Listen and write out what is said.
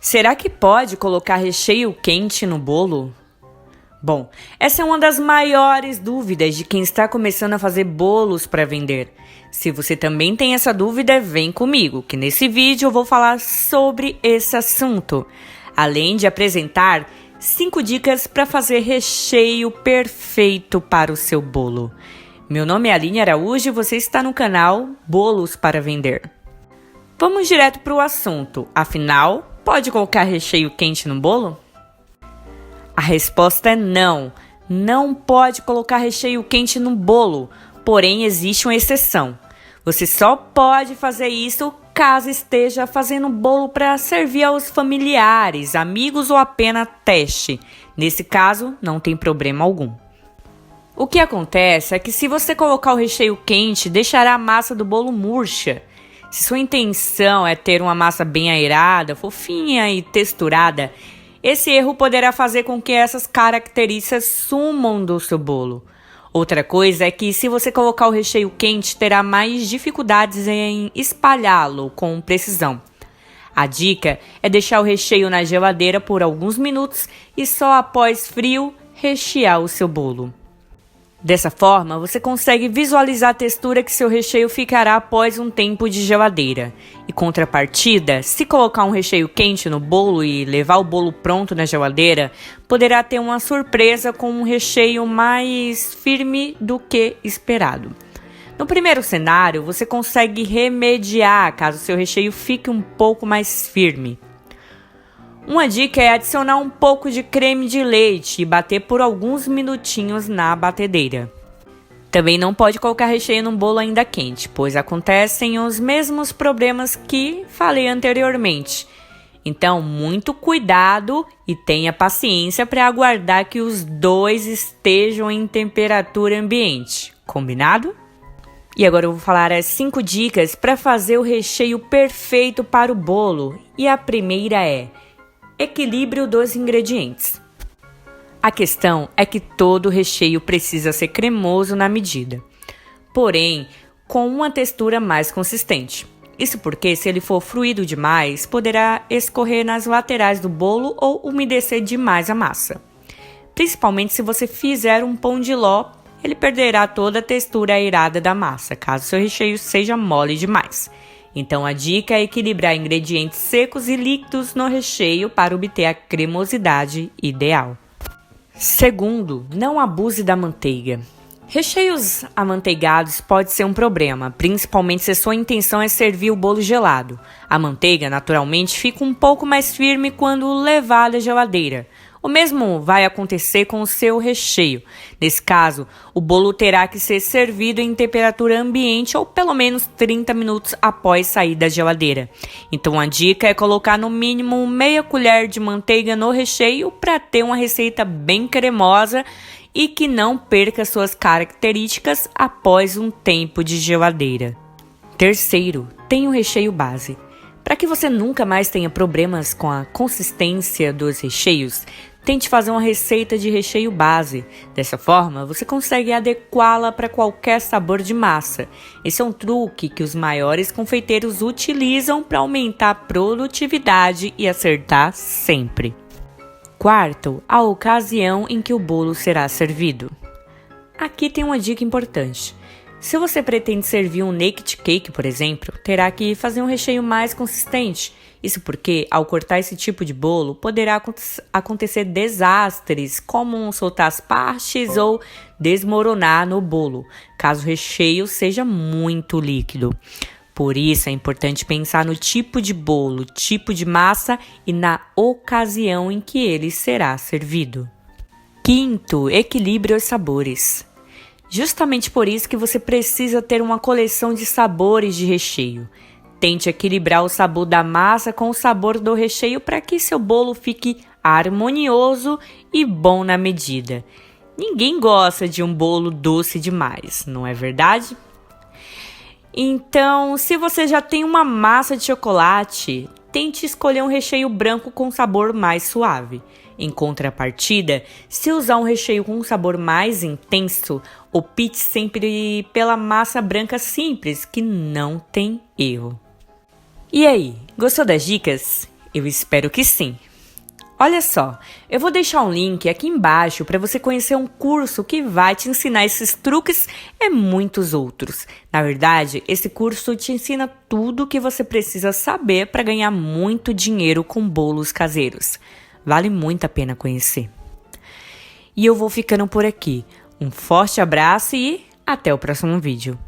Será que pode colocar recheio quente no bolo? Bom, essa é uma das maiores dúvidas de quem está começando a fazer bolos para vender. Se você também tem essa dúvida, vem comigo, que nesse vídeo eu vou falar sobre esse assunto, além de apresentar 5 dicas para fazer recheio perfeito para o seu bolo. Meu nome é Aline Araújo e você está no canal Bolos para Vender. Vamos direto para o assunto, afinal, pode colocar recheio quente no bolo? A resposta é não. Não pode colocar recheio quente no bolo, porém existe uma exceção. Você só pode fazer isso caso esteja fazendo bolo para servir aos familiares, amigos ou apenas teste. Nesse caso, não tem problema algum. O que acontece é que se você colocar o recheio quente, deixará a massa do bolo murcha. Se sua intenção é ter uma massa bem aerada, fofinha e texturada, esse erro poderá fazer com que essas características sumam do seu bolo. Outra coisa é que se você colocar o recheio quente, terá mais dificuldades em espalhá-lo com precisão. A dica é deixar o recheio na geladeira por alguns minutos e só após frio rechear o seu bolo. Dessa forma, você consegue visualizar a textura que seu recheio ficará após um tempo de geladeira. Em contrapartida, se colocar um recheio quente no bolo e levar o bolo pronto na geladeira, poderá ter uma surpresa com um recheio mais firme do que esperado. No primeiro cenário, você consegue remediar caso seu recheio fique um pouco mais firme. Uma dica é adicionar um pouco de creme de leite e bater por alguns minutinhos na batedeira. Também não pode colocar recheio num bolo ainda quente, pois acontecem os mesmos problemas que falei anteriormente. Então, muito cuidado e tenha paciência para aguardar que os dois estejam em temperatura ambiente. Combinado? E agora eu vou falar as 5 dicas para fazer o recheio perfeito para o bolo. E a primeira é: equilíbrio dos ingredientes. A questão é que todo recheio precisa ser cremoso na medida, porém com uma textura mais consistente. Isso porque, se ele for fluido demais, poderá escorrer nas laterais do bolo ou umedecer demais a massa. Principalmente se você fizer um pão de ló, ele perderá toda a textura aerada da massa, caso seu recheio seja mole demais. Então a dica é equilibrar ingredientes secos e líquidos no recheio para obter a cremosidade ideal. Segundo, não abuse da manteiga. Recheios amanteigados pode ser um problema, principalmente se sua intenção é servir o bolo gelado. A manteiga naturalmente fica um pouco mais firme quando levada à geladeira. O mesmo vai acontecer com o seu recheio. Nesse caso, o bolo terá que ser servido em temperatura ambiente ou pelo menos 30 minutos após sair da geladeira. Então a dica é colocar no mínimo meia colher de manteiga no recheio para ter uma receita bem cremosa e que não perca suas características após um tempo de geladeira. Terceiro, tenha o recheio base. Para que você nunca mais tenha problemas com a consistência dos recheios, tente fazer uma receita de recheio base. Dessa forma, você consegue adequá-la para qualquer sabor de massa. Esse é um truque que os maiores confeiteiros utilizam para aumentar a produtividade e acertar sempre. Quarto, a ocasião em que o bolo será servido. Aqui tem uma dica importante. Se você pretende servir um naked cake, por exemplo, terá que fazer um recheio mais consistente. Isso porque, ao cortar esse tipo de bolo, poderá acontecer desastres, como soltar as partes ou desmoronar no bolo, caso o recheio seja muito líquido. Por isso, é importante pensar no tipo de bolo, tipo de massa e na ocasião em que ele será servido. Quinto, equilibre os sabores. Justamente por isso que você precisa ter uma coleção de sabores de recheio. Tente equilibrar o sabor da massa com o sabor do recheio para que seu bolo fique harmonioso e bom na medida. Ninguém gosta de um bolo doce demais, não é verdade? Então, se você já tem uma massa de chocolate, tente escolher um recheio branco com sabor mais suave. Em contrapartida, se usar um recheio com um sabor mais intenso, opte sempre pela massa branca simples, que não tem erro. E aí, gostou das dicas? Eu espero que sim. Olha só, eu vou deixar um link aqui embaixo para você conhecer um curso que vai te ensinar esses truques e muitos outros. Na verdade, esse curso te ensina tudo o que você precisa saber para ganhar muito dinheiro com bolos caseiros. Vale muito a pena conhecer. E eu vou ficando por aqui. Um forte abraço e até o próximo vídeo.